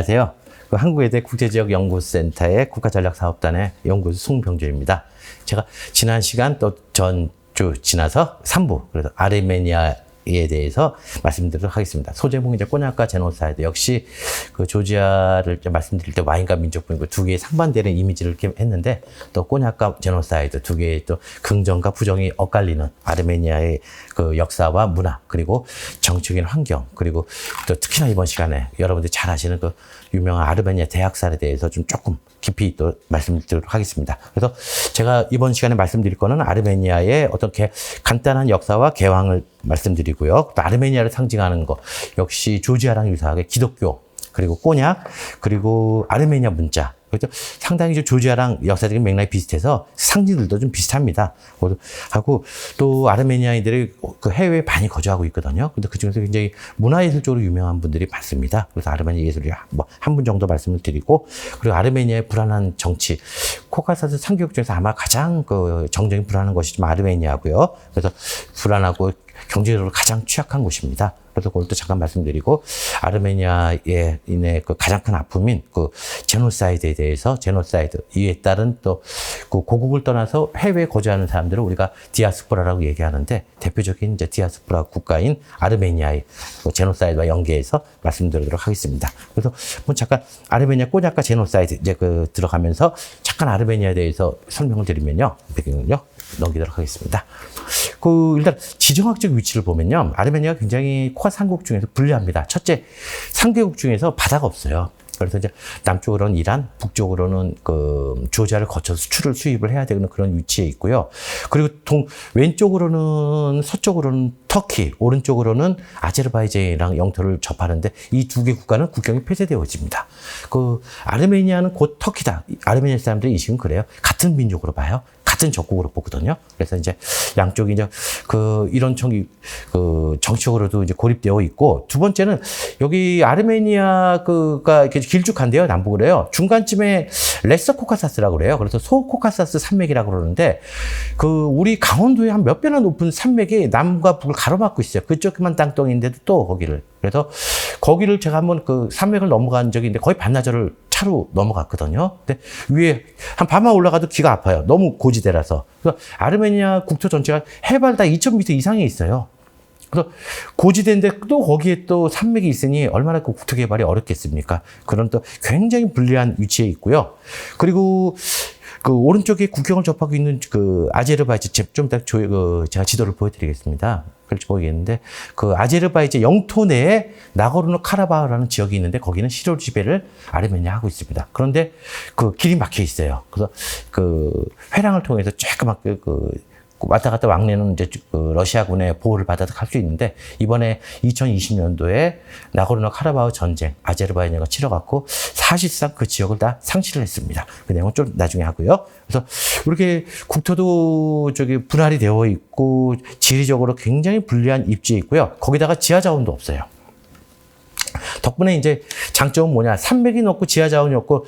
안녕하세요. 한국외대 국제지역연구센터의 국가전략사업단의 연구소 송병조입니다. 제가 지난 시간 또 전주 지나서 3부, 그래서 아르메니아에 대해서 말씀드리도록 하겠습니다. 소제목은 이제 꼬냑과 제노사이드. 역시 그 조지아를 말씀드릴 때 와인과 민족분이고 두 개의 상반되는 이미지를 이렇게 했는데, 또 꼬냑과 제노사이드 두 개의 또 긍정과 부정이 엇갈리는 아르메니아의 그 역사와 문화, 그리고 정치적인 환경, 그리고 또 특히나 이번 시간에 여러분들이 잘 아시는 그 유명한 아르메니아 대학살에 대해서 좀 조금 깊이 또 말씀드리도록 하겠습니다. 그래서 제가 이번 시간에 말씀드릴 거는 아르메니아의 어떤 간단한 역사와 개황을 말씀드리고요. 또 아르메니아를 상징하는 것, 역시 조지아랑 유사하게 기독교, 그리고 꼬냑, 그리고 아르메니아 문자. 그래서 상당히 조지아랑 역사적인 맥락이 비슷해서 상징들도 좀 비슷합니다. 하고 또 아르메니아인들이 그 해외에 많이 거주하고 있거든요. 근데 그 중에서 굉장히 문화예술적으로 유명한 분들이 많습니다. 그래서 아르메니아 예술이 뭐 한 분 정도 말씀을 드리고, 그리고 아르메니아의 불안한 정치, 코카사스 3개국 중에서 아마 가장 그 정적인 불안한 것이 좀 아르메니아고요. 그래서 불안하고 경제적으로 가장 취약한 곳입니다. 그래서 그것도 잠깐 말씀드리고, 아르메니아의 그 가장 큰 아픔인 그 제노사이드에 대해서, 제노사이드 이에 따른 또 그 고국을 떠나서 해외에 거주하는 사람들을 우리가 디아스포라라고 얘기하는데, 대표적인 이제 디아스포라 국가인 아르메니아의 그 제노사이드와 연계해서 말씀드리도록 하겠습니다. 그래서 뭐 잠깐 아르메니아 꼬냑과 제노사이드 이제 그 들어가면서 잠깐 아르메니아에 대해서 설명을 드리면요, 배경을요 넘기도록 하겠습니다. 그 일단 지정학적 위치를 보면요, 아르메니아가 굉장히 코카스 3국국 중에서 불리합니다. 첫째, 3개국 중에서 바다가 없어요. 그래서 이제 남쪽으로는 이란, 북쪽으로는 그 조지아를 거쳐서 수입을 해야 되는 그런 위치에 있고요. 그리고 왼쪽으로는 서쪽으로는 터키, 오른쪽으로는 아제르바이잔이랑 영토를 접하는데, 이 두 개 국가는 국경이 폐쇄되어집니다. 그 아르메니아는 곧 터키다. 아르메니아 사람들의 인식은 그래요. 같은 민족으로 봐요. 같은 적국으로 보거든요. 그래서 이제 양쪽이 이제 이런 정치적으로도 이제 고립되어 있고, 두 번째는 여기 아르메니아가 이렇게 길쭉한데요, 남북으로요. 중간쯤에 레서 코카사스라고 그래요. 그래서 소 코카사스 산맥이라고 그러는데, 우리 강원도에 한 몇 배나 높은 산맥이 남과 북을 가로막고 있어요. 그쪽만 땅덩이인데도 또 거기를. 그래서 거기를 제가 한번 그 산맥을 넘어간 적이 있는데, 거의 반나절을 차로 넘어갔거든요. 근데 위에 한 밤만 올라가도 귀가 아파요. 너무 고지대라서. 그래서 아르메니아 국토 전체가 해발 다 2,000m 이상에 있어요. 그래서 고지대인데 또 거기에 또 산맥이 있으니 얼마나 그 국토 개발이 어렵겠습니까? 그런 또 굉장히 불리한 위치에 있고요. 그리고 그 오른쪽에 국경을 접하고 있는 그 아제르바이잔, 좀 이따 제가 지도를 보여드리겠습니다. 그렇지 보이겠는데, 그 아제르바이잔 영토 내에 나고르노 카라바흐라는 지역이 있는데, 거기는 시료 지배를 아르메니아 하고 있습니다. 그런데 그 길이 막혀 있어요. 그래서 그 회랑을 통해서 조그맣게 왔다 갔다 왕래는 이제 러시아군의 보호를 받아서 갈 수 있는데, 이번에 2020년도에 나고르노 카라바흐 전쟁 아제르바이잔과 치러갖고 사실상 그 지역을 다 상실을 했습니다. 그 내용은 좀 나중에 하고요. 그래서 이렇게 국토도 분할이 되어 있고, 지리적으로 굉장히 불리한 입지에 있고요. 거기다가 지하 자원도 없어요. 덕분에 이제 장점은 뭐냐, 산맥이 높고 지하 자원이 없고,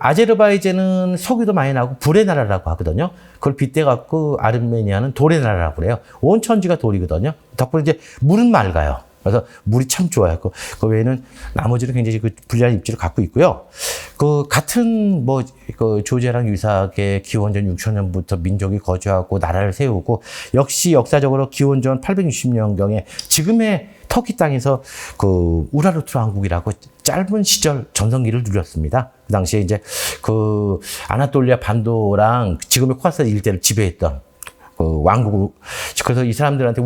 아제르바이잔은 석유도 많이 나고 불의 나라라고 하거든요. 그걸 빗대갖고 아르메니아는 돌의 나라라고 그래요. 온 천지가 돌이거든요. 덕분에 이제 물은 맑아요. 그래서 물이 참 좋아요. 그 외에는 나머지는 굉장히 불리한 입지를 갖고 있고요. 같은 조지아랑 유사하게 기원전 6,000년부터 민족이 거주하고 나라를 세우고, 역시 역사적으로 기원전 860년경에 지금의 터키 땅에서 우라르투 왕국이라고 짧은 시절 전성기를 누렸습니다. 그 당시에 이제 아나톨리아 반도랑 지금의 코카스 일대를 지배했던 왕국. 그래서 이 사람들한테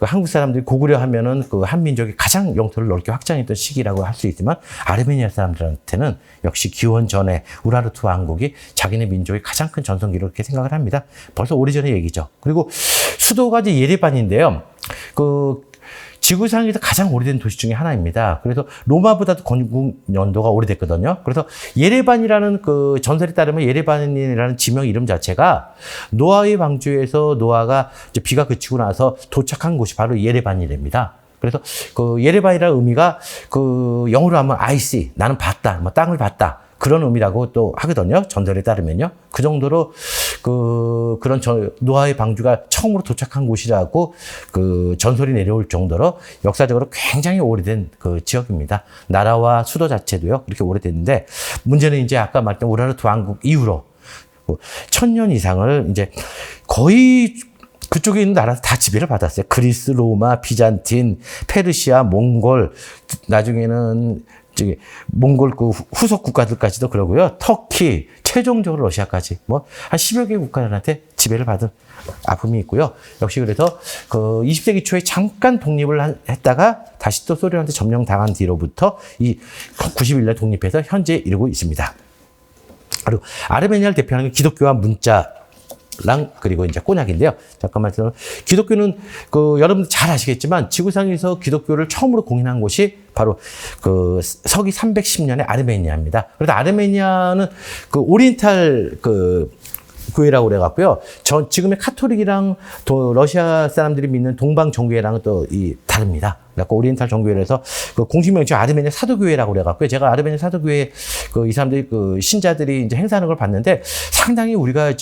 한국 사람들이 고구려 하면은 한민족이 가장 영토를 넓게 확장했던 시기라고 할 수 있지만, 아르메니아 사람들한테는 역시 기원 전에 우라르투 왕국이 자기네 민족의 가장 큰 전성기로 이렇게 생각을 합니다. 벌써 오래전의 얘기죠. 그리고 수도가 이제 예레반인데요. 지구상에서 가장 오래된 도시 중에 하나입니다. 그래서 로마보다도 건국 연도가 오래됐거든요. 그래서 예레반이라는 전설에 따르면, 예레반이라는 지명 이름 자체가 노아의 방주에서 노아가 이제 비가 그치고 나서 도착한 곳이 바로 예레반이랍니다. 그래서 예레반이라는 의미가 영어로 하면 I see, 나는 봤다, 땅을 봤다. 그런 의미라고 또 하거든요. 전설에 따르면요. 그 정도로 그런 노아의 방주가 처음으로 도착한 곳이라고 그 전설이 내려올 정도로 역사적으로 굉장히 오래된 그 지역입니다. 나라와 수도 자체도요, 그렇게 오래됐는데, 문제는 이제 아까 말했던 우라르트 왕국 이후로 1000년 이상을 이제 거의 그쪽에 있는 나라 다 지배를 받았어요. 그리스, 로마, 비잔틴, 페르시아, 몽골, 나중에는 저기 몽골 그 후속 국가들까지도 그러고요. 터키, 최종적으로 러시아까지 뭐 한 10여 개 국가들한테 지배를 받은 아픔이 있고요. 역시 그래서 그 20세기 초에 잠깐 독립을 했다가 다시 또 소련한테 점령당한 뒤로부터 이 91년 독립해서 현재 이르고 있습니다. 그리고 아르메니아를 대표하는 기독교와 문자랑 그리고 이제 꼬냑인데요. 잠깐만, 기독교는 그 여러분들 잘 아시겠지만 지구상에서 기독교를 처음으로 공인한 곳이 바로 그 서기 310년에 아르메니아입니다. 그래서 아르메니아는 그 오리엔탈 그 교회라고 그래갖고요. 지금의 카톨릭이랑 또 러시아 사람들이 믿는 동방 정교회랑은 또 다릅니다. 그래갖고 오리엔탈 정교회에서 그 공식 명칭 아르메니아 사도교회라고 그래갖고요. 제가 아르메니아 사도교회 이 사람들이 그 신자들이 이제 행사하는 걸 봤는데 상당히 우리가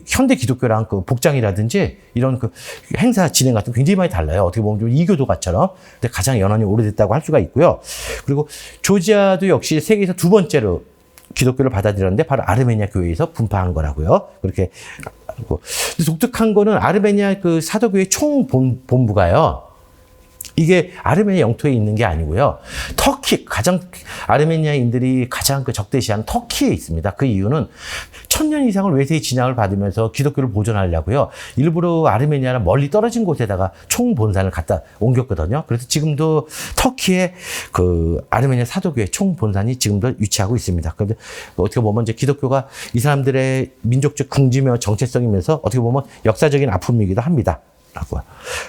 현대 기독교랑 그 복장이라든지 이런 그 행사 진행 같은 거 굉장히 많이 달라요. 어떻게 보면 좀 이교도가처럼. 근데 가장 연원이 오래됐다고 할 수가 있고요. 그리고 조지아도 역시 세계에서 두 번째로 기독교를 받아들였는데 바로 아르메니아 교회에서 분파한 거라고요. 그렇게. 독특한 거는 아르메니아 그 사도교회 총 본부가요. 이게 아르메니아 영토에 있는 게 아니고요. 터키, 아르메니아인들이 가장 그 적대시하는 터키에 있습니다. 그 이유는 1000년 이상을 외세의 진앙을 받으면서 기독교를 보존하려고요. 일부러 아르메니아랑 멀리 떨어진 곳에다가 총 본산을 갖다 옮겼거든요. 그래서 지금도 터키에 그 아르메니아 사도교회 총 본산이 지금도 위치하고 있습니다. 그런데 어떻게 보면 이제 기독교가 이 사람들의 민족적 긍지며 정체성이면서 어떻게 보면 역사적인 아픔이기도 합니다.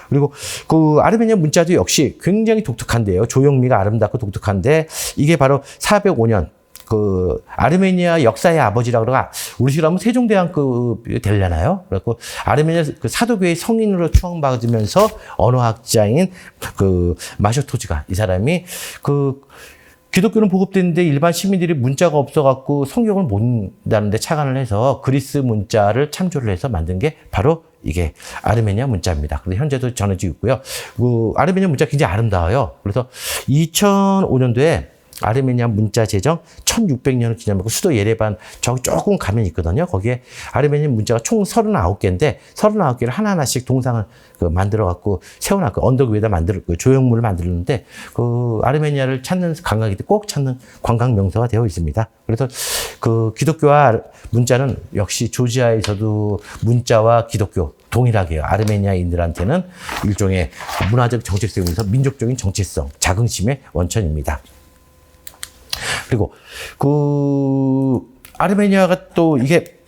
그리고 그 아르메니아 문자도 역시 굉장히 독특한데요. 조형미가 아름답고 독특한데 이게 바로 405년 그 아르메니아 역사의 아버지라고 그러고 우리식으로 하면 세종대왕급 되려나요? 그래서 아르메니아 그 사도교회 성인으로 추앙받으면서 언어학자인 그 마쇼토즈가 이 사람이 그 기독교는 보급됐는데 일반 시민들이 문자가 없어갖고 성경을 못 읽는다는데 착안을 해서 그리스 문자를 참조를 해서 만든 게 바로 이게 아르메니아 문자입니다. 그런데 현재도 전해지고 있고요. 그 아르메니아 문자 굉장히 아름다워요. 그래서 2005년도에 아르메니아 문자 제정 1600년을 기념하고 수도 예레반 저기 조금 가면 있거든요. 거기에 아르메니아 문자가 총 39개인데 39개를 하나하나씩 동상을 만들어 갖고 세워놨고 언덕 위에다 조형물을 만들었는데 그 아르메니아를 찾는 관광객들이 꼭 찾는 관광 명소가 되어 있습니다. 그래서 그 기독교와 문자는 역시 조지아에서도 문자와 기독교 동일하게 아르메니아인들한테는 일종의 문화적 정체성에서 민족적인 정체성, 자긍심의 원천입니다. 그리고 그 아르메니아가 또 이게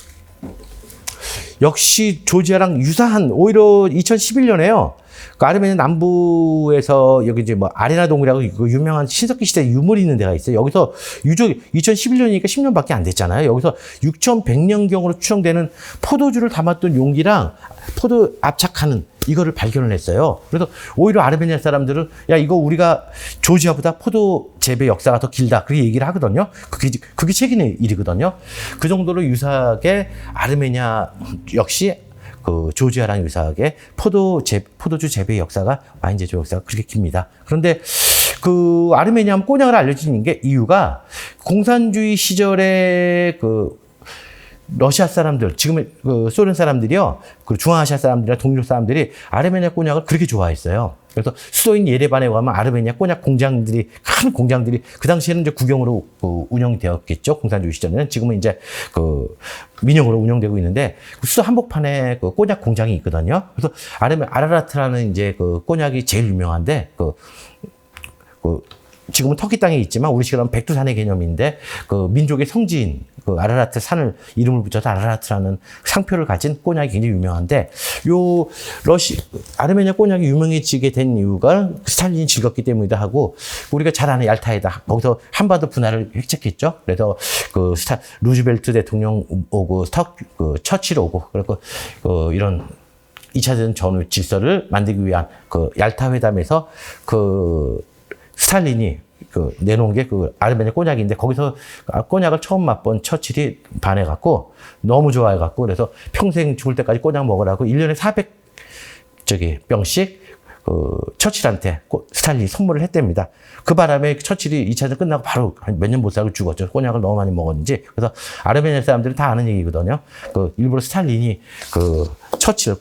역시 조지아랑 유사한 오히려 2011년에요. 그 아르메니아 남부에서 여기 이제 뭐 아레나 동이라고 그 유명한 신석기 시대 유물이 있는 데가 있어요. 여기서 유적 2011년이니까 10년밖에 안 됐잖아요. 여기서 6100년경으로 추정되는 포도주를 담았던 용기랑 포도 압착하는 이거를 발견을 했어요. 그래서 오히려 아르메니아 사람들은 야 이거 우리가 조지아보다 포도 재배 역사가 더 길다 그렇게 얘기를 하거든요. 그게 최근의 일이거든요. 그 정도로 유사하게 아르메니아 역시 그 조지아랑 유사하게 포도주 재배 역사가 와인 제조 역사가 그렇게 깁니다. 그런데 그 아르메니아 하면 꼬냑으로 알려진 게 이유가 공산주의 시절에 그 러시아 사람들, 지금의 그 소련 사람들이요, 그리고 중앙아시아 사람들이나 동유럽 사람들이 아르메니아 꼬냑을 그렇게 좋아했어요. 그래서 수도인 예레반에 가면 아르메니아 꼬냑 공장들이, 큰 공장들이 그 당시에는 이제 국영으로 운영되었겠죠. 공산주의 시절에는. 지금은 이제 그 민영으로 운영되고 있는데 그 수도 한복판에 그 꼬냑 공장이 있거든요. 그래서 아라라트라는 이제 그 꼬냑이 제일 유명한데 지금은 터키 땅에 있지만 우리식으로 하면 백두산의 개념인데 그 민족의 성지인 그 아라라트 산을 이름을 붙여서 아라라트라는 상표를 가진 꼬냑이 굉장히 유명한데 요 아르메니아 꼬냑이 유명해지게 된 이유가 스탈린이 즐겁기 때문이기도 하고 우리가 잘 아는 얄타에다 거기서 한반도 분할을 획책했죠. 그래서 그 루즈벨트 대통령 오고 처칠 오고 그리고 이런 2차 대전 전후 질서를 만들기 위한 그 얄타 회담에서 그 스탈린이 내놓은 게 아르메니아 꼬냑인데 거기서 꼬냑을 처음 맛본 처칠이 반해갖고 너무 좋아해갖고 그래서 평생 죽을 때까지 꼬냑 먹으라고 1년에 400병씩 처칠한테 스탈린이 선물을 했답니다. 그 바람에 처칠이 2차전 끝나고 바로 몇 년 못 살고 죽었죠. 꼬냑을 너무 많이 먹었는지. 그래서 아르메니아 사람들은 다 아는 얘기거든요. 일부러 스탈린이 처칠을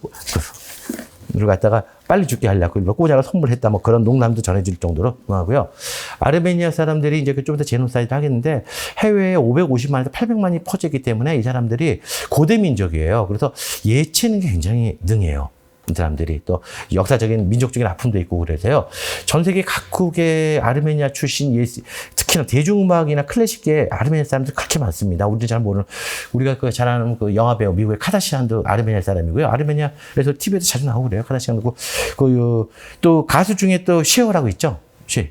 갖다가 빨리 죽게 하려고 일부러 꼬냑을 선물했다. 뭐 그런 농담도 전해질 정도로 하고요. 아르메니아 사람들이 이제 좀 더 제노사이드 하겠는데 해외에 550만에서 800만이 퍼지기 때문에 이 사람들이 고대 민족이에요. 그래서 예체는 굉장히 능해요. 이 사람들이 또 역사적인 민족적인 아픔도 있고 그래서요. 전 세계 각국의 아르메니아 출신 특히나 대중음악이나 클래식계 아르메니아 사람들 그렇게 많습니다. 우리도 잘 모르는 우리가 잘 아는 영화 배우 미국의 카다시안도 아르메니아 사람이고요. 아르메니아에서 TV에도 자주 나오고 그래요. 카다시안도 또 가수 중에 또 쉐어라고 있죠. 쉐.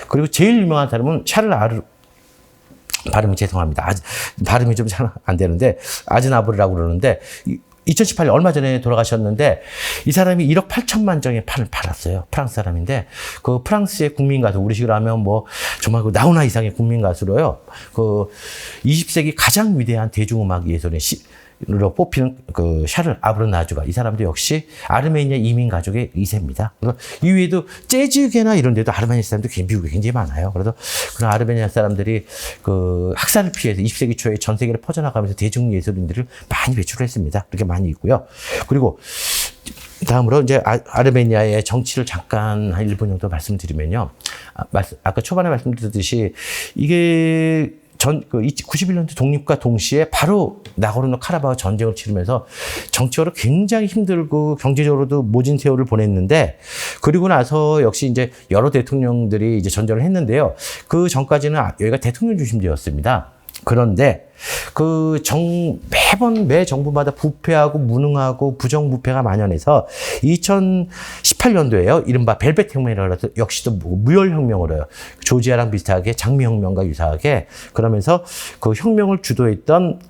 그리고 제일 유명한 사람은 샤를 발음이 죄송합니다. 발음이 좀 잘 안 되는데 아즈나브르라고 그러는데 2018년 얼마 전에 돌아가셨는데 이 사람이 1억 8천만 장의 판을 팔았어요. 프랑스 사람인데 프랑스의 국민 가수 우리식으로 하면 뭐 정말 나훈아 이상의 국민 가수로요. 20세기 가장 위대한 대중음악 예술의 로 뽑히는 샤를 아브르나주가 이 사람도 역시 아르메니아 이민 가족의 2세입니다. 그래서 이외에도 재즈계나 이런 데도 아르메니아 사람들이 미국에 굉장히 많아요. 그래서 그런 아르메니아 사람들이 학살을 피해서 20세기 초에 전 세계를 퍼져나가면서 대중 예술인들을 많이 배출했습니다. 그렇게 많이 있고요. 그리고 다음으로 이제 아르메니아의 정치를 잠깐 한 1분 정도 말씀드리면요. 아까 초반에 말씀드렸듯이 이게 91년도 독립과 동시에 바로 나고르노 카라바흐 전쟁을 치르면서 정치적으로 굉장히 힘들고 경제적으로도 모진 세월을 보냈는데 그리고 나서 역시 이제 여러 대통령들이 이제 전쟁을 했는데요. 그 전까지는 여기가 대통령 중심제였습니다. 그런데 매번 매 정부마다 부패하고 무능하고 부정부패가 만연해서 2018년도에요. 이른바 벨벳 혁명이라고 해서 역시도 무혈혁명으로 해요. 조지아랑 비슷하게 장미혁명과 유사하게 그러면서 혁명을 주도했던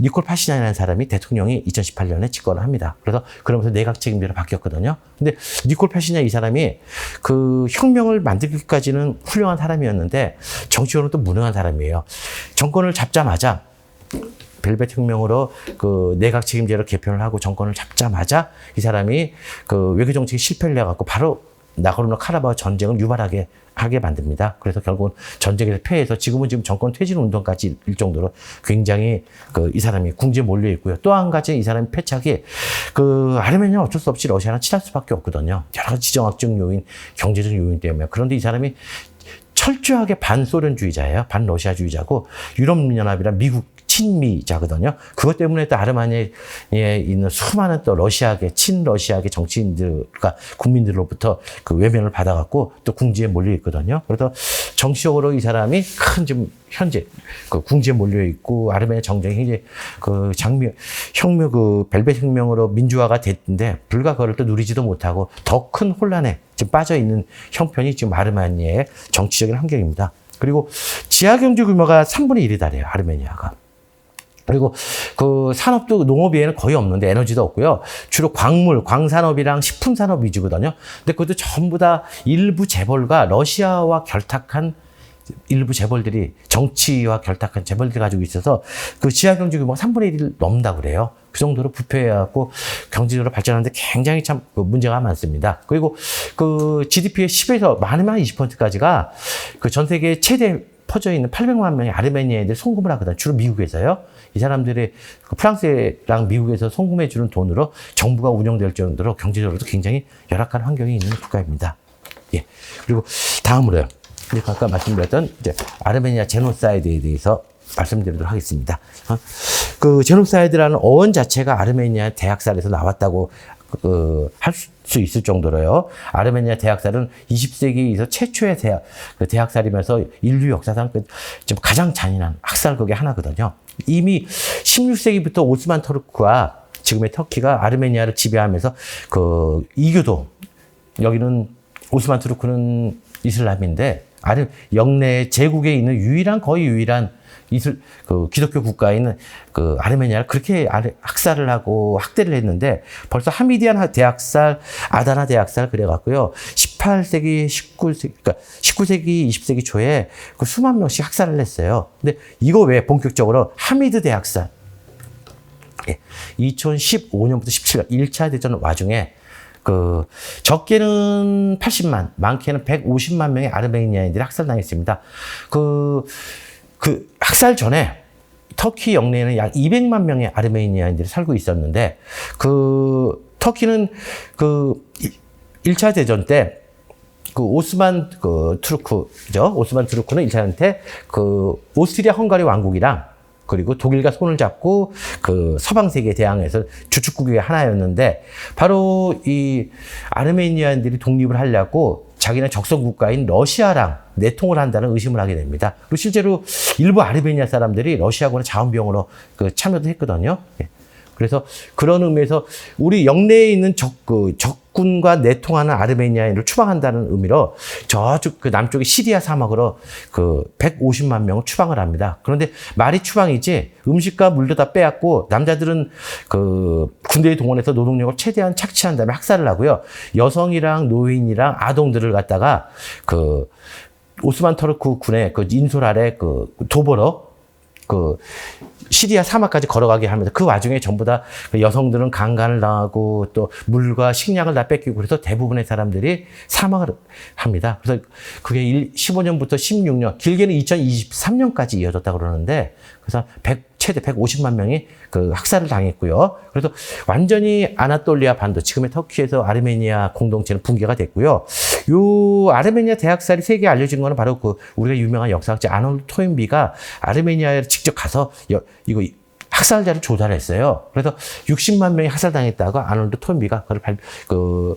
니콜 파시냐라는 사람이 대통령이 2018년에 집권을 합니다. 그러면서 내각 책임자로 바뀌었거든요. 근데 니콜 파시냐 이 사람이 혁명을 만들기까지는 훌륭한 사람이었는데 정치적으로 또 무능한 사람이에요. 정권을 잡자마자 벨벳 혁명으로 내각 책임제를 개편을 하고 정권을 잡자마자 이 사람이 외교 정책이 실패를 해갖고 바로 나고르노 카라바흐 전쟁을 유발하게 만듭니다. 그래서 결국은 전쟁에서 패해서 지금 정권 퇴진 운동까지 일 정도로 굉장히 이 사람이 궁지에 몰려 있고요. 또 한 가지 이 사람의 패착이 아르메니아는 어쩔 수 없이 러시아랑 친할 수밖에 없거든요. 여러 가지 지정학적 요인, 경제적 요인 때문에. 그런데 이 사람이 철저하게 반소련주의자예요. 반러시아주의자고 유럽연합이란 미국 친미자거든요. 그것 때문에 또 아르메니아에 있는 수많은 또 친러시아계 정치인들과 국민들로부터 외면을 받아갖고 또 궁지에 몰려 있거든요. 그래서 정치적으로 이 사람이 지금 현재 궁지에 몰려 있고 아르메니아 정쟁이 굉장히 벨벳 혁명으로 민주화가 됐는데 불과 그걸 또 누리지도 못하고 더 큰 혼란에 지금 빠져 있는 형편이 지금 아르메니아의 정치적인 환경입니다. 그리고 지하경제 규모가 3분의 1이 달해요. 아르메니아가. 그리고 산업도 농업 외에는 거의 없는데 에너지도 없고요. 주로 광산업이랑 식품산업 위주거든요. 근데 그것도 전부 다 일부 재벌과 러시아와 결탁한 일부 재벌들이 정치와 결탁한 재벌들이 가지고 있어서 지하경제 규모가 3분의 1을 넘는다고 그래요. 그 정도로 부패해갖고 경제적으로 발전하는데 굉장히 참 문제가 많습니다. 그리고 GDP의 10에서 많으면 20%까지가 전 세계 최대 퍼져 있는 800만 명의 아르메니아인들이 송금을 하거든요. 주로 미국에서요. 이 사람들이 프랑스랑 미국에서 송금해 주는 돈으로 정부가 운영될 정도로 경제적으로도 굉장히 열악한 환경이 있는 국가입니다. 예. 그리고 다음으로요. 아까 말씀드렸던 이제 아르메니아 제노사이드에 대해서 말씀드리도록 하겠습니다. 제노사이드라는 어원 자체가 아르메니아 대학살에서 나왔다고 할 수 있을 정도로요. 아르메니아 대학살은 20세기에서 최초의 대학살이면서 인류 역사상 가장 잔인한 학살극의 하나거든요. 이미 16세기부터 오스만 터르크와 지금의 터키가 아르메니아를 지배하면서 이교도 여기는 오스만 터르크는 이슬람인데 영내 제국에 있는 거의 유일한 기독교 국가인 아르메니아를 그렇게 학살을 하고 학대를 했는데 벌써 하미디안 대학살, 아다나 대학살 그래갖고요. 18세기, 19세기, 그러니까 19세기, 20세기 초에 그 수만 명씩 학살을 했어요. 근데 이거 외에 본격적으로 하미드 대학살. 2015년부터 17년 1차 대전 와중에 그 적게는 80만, 많게는 150만 명의 아르메니아인들이 학살당했습니다. 그 학살 전에 터키 영내에는 약 200만 명의 아르메니아인들이 살고 있었는데 그 터키는 그 1차 대전 때 그 오스만 투르크죠. 오스만 투르크는 1차 대전 때 그 오스트리아 헝가리 왕국이랑 그리고 독일과 손을 잡고 그 서방 세계에 대항해서 주축국의 하나였는데 바로 이 아르메니아인들이 독립을 하려고 자기네 적성 국가인 러시아랑 내통을 한다는 의심을 하게 됩니다. 그리고 실제로 일부 아르메니아 사람들이 러시아군의 자원병으로 그 참여도 했거든요. 그래서 그런 의미에서 우리 영내에 있는 적군과 내통하는 아르메니아인을 추방한다는 의미로 저쪽 그 남쪽의 시리아 사막으로 그 150만 명을 추방을 합니다. 그런데 말이 추방이지 음식과 물도 다 빼앗고 남자들은 그 군대에 동원해서 노동력을 최대한 착취한 다음에 학살을 하고요. 여성이랑 노인이랑 아동들을 갖다가 그 오스만 터르크 군의 그 인솔 아래 그 도보로 그 시리아 사막까지 걸어가게 하면서 그 와중에 전부 다 여성들은 강간을 당하고 또 물과 식량을 다 뺏기고 그래서 대부분의 사람들이 사망을 합니다. 그래서 그게 15년부터 16년, 길게는 2023년까지 이어졌다고 그러는데 그래서 최대 150만 명이 그 학살을 당했고요. 그래서 완전히 아나톨리아 반도, 지금의 터키에서 아르메니아 공동체는 붕괴가 됐고요. 요 아르메니아 대학살이 세계에 알려진 거는 바로 그 우리가 유명한 역사학자 아놀드 토인비가 아르메니아에 직접 가서 이거 학살자를 조사했어요. 그래서 60만 명이 학살당했다고 아놀드 토인비가 그걸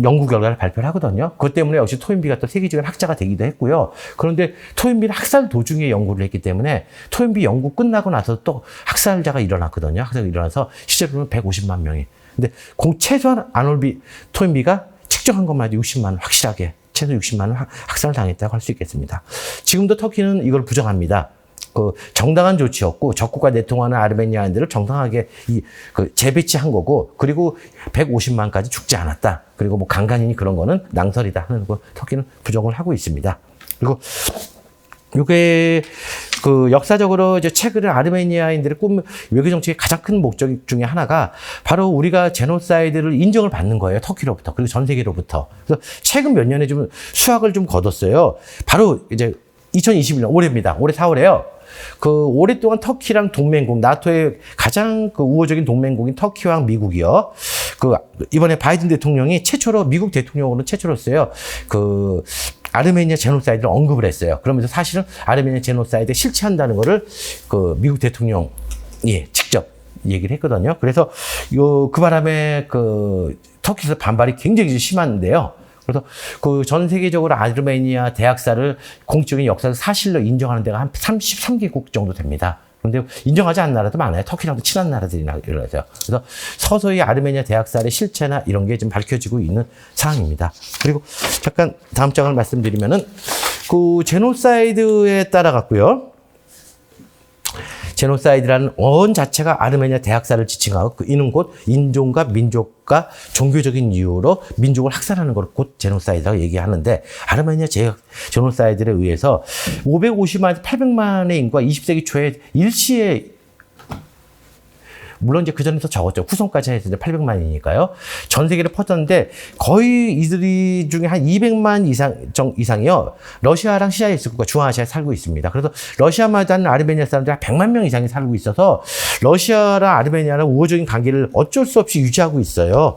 연구 결과를 발표를 하거든요. 그것 때문에 역시 토인비가 또 세계적인 학자가 되기도 했고요. 그런데 토인비는 학살 도중에 연구를 했기 때문에 토인비 연구 끝나고 나서 또 학살자가 일어났거든요. 학살자가 일어나서 실제로는 150만 명이. 근데 최소한 아놀드 토인비가 측정한 것만 해도 60만 확실하게 최소 60만 학살을 당했다고 할 수 있겠습니다. 지금도 터키는 이걸 부정합니다. 그 정당한 조치였고 적국과 내통하는 아르메니아인들을 정당하게 재배치한 거고 그리고 150만까지 죽지 않았다. 그리고 뭐 강간이니 그런 거는 낭설이다 하는 거 터키는 부정을 하고 있습니다. 그리고 이게 그 역사적으로 이제 최근에 아르메니아인들의 외교 정책의 가장 큰 목적 중에 하나가 바로 우리가 제노사이드를 인정을 받는 거예요. 터키로부터 그리고 전 세계로부터. 그래서 최근 몇 년에 좀 수확을 좀 거뒀어요. 바로 이제 2021년 올해입니다. 올해 4월에요. 그 오랫동안 터키랑 동맹국, 나토의 가장 그 우호적인 동맹국인 터키와 미국이요. 그 이번에 바이든 대통령이 최초로 미국 대통령으로는 최초로서요. 그 아르메니아 제노사이드를 언급을 했어요. 그러면서 사실은 아르메니아 제노사이드에 실체한다는 거를 그 미국 대통령이 직접 얘기를 했거든요. 그래서 그 바람에 그 터키에서 반발이 굉장히 심한데요. 그래서 그 전 세계적으로 아르메니아 대학살을 공적인 역사적 사실로 인정하는 데가 한 33개국 정도 됩니다. 그런데 인정하지 않는 나라도 많아요. 터키랑도 친한 나라들이나 이러세요. 그래서 서서히 아르메니아 대학살의 실체나 이런 게 좀 밝혀지고 있는 상황입니다. 그리고 잠깐 다음 장을 말씀드리면은 그 제노사이드에 따라 갔고요. 제노사이드라는 원 자체가 아르메니아 대학살을 지칭하고 이는 곧 인종과 민족과 종교적인 이유로 민족을 학살하는 걸 곧 제노사이드라고 얘기하는데 아르메니아 제노사이드에 의해서 550만에서 800만의 인구가 20세기 초에 일시에 물론 이제 그전에 더 적었죠. 후손까지 해서 이제 800만이니까요. 전 세계로 퍼졌는데 거의 이들이 중에 한 200만 이상이요. 러시아랑 CIS국가 중앙아시아에 살고 있습니다. 그래서 러시아만 하는 아르메니아 사람들이 한 100만 명 이상이 살고 있어서 러시아랑 아르메니아는 우호적인 관계를 어쩔 수 없이 유지하고 있어요.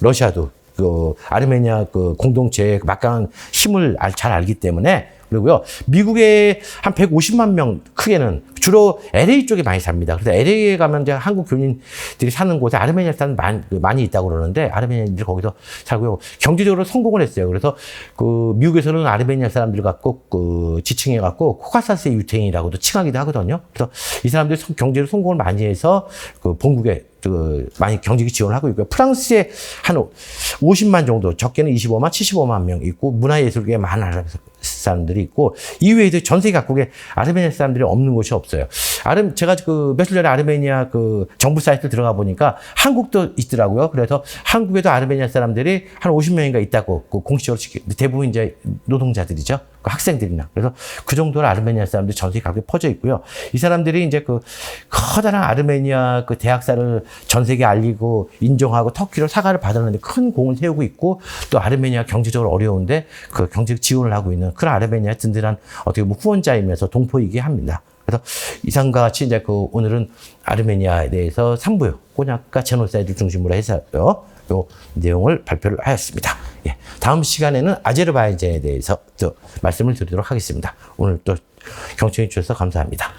러시아도 그 아르메니아 그 공동체의 막강한 힘을 잘 알기 때문에. 그리고요, 미국에 한 150만 명 크게는 주로 LA 쪽에 많이 삽니다. 그래서 LA에 가면 이제 한국 교민들이 사는 곳에 아르메니아 사람 많이 있다고 그러는데 아르메니아인들이 거기서 살고요. 경제적으로 성공을 했어요. 그래서 그 미국에서는 아르메니아 사람들 갖고 그 지칭해 갖고 코카사스의 유태인이라고도 칭하기도 하거든요. 그래서 이 사람들이 경제로 성공을 많이 해서 그 본국에 많이 경제적 지원을 하고 있고요. 프랑스에 한 50만 정도, 적게는 25만, 75만 명 있고 문화예술계에 많은 아랍 사람들이 있고 이외에도 전 세계 각국에 아르메니아 사람들이 없는 곳이 없어요. 제가 그 며칠 전에 아르메니아 그 정부 사이트 들어가 보니까 한국도 있더라고요. 그래서 한국에도 아르메니아 사람들이 한 50명인가 있다고 그 공식적으로 대부분 이제 노동자들이죠. 그 학생들이나. 그래서 그 정도로 아르메니아 사람들이 전 세계 각국에 퍼져 있고요. 이 사람들이 이제 그 커다란 아르메니아 그 대학사를 전 세계에 알리고 인정하고 터키로 사과를 받았는데 큰 공을 세우고 있고 또 아르메니아 경제적으로 어려운데 그 경제 지원을 하고 있는 그런 아르메니아 든든한 어떻게 보면 후원자이면서 동포이기에 합니다. 그래서 이상과 같이 이제 그 오늘은 아르메니아에 대해서 3부요. 꼬냑과 제노사이드를 중심으로 해서요. 요 내용을 발표를 하였습니다. 예. 다음 시간에는 아제르바이잔에 대해서 또 말씀을 드리도록 하겠습니다. 오늘 또 경청해 주셔서 감사합니다.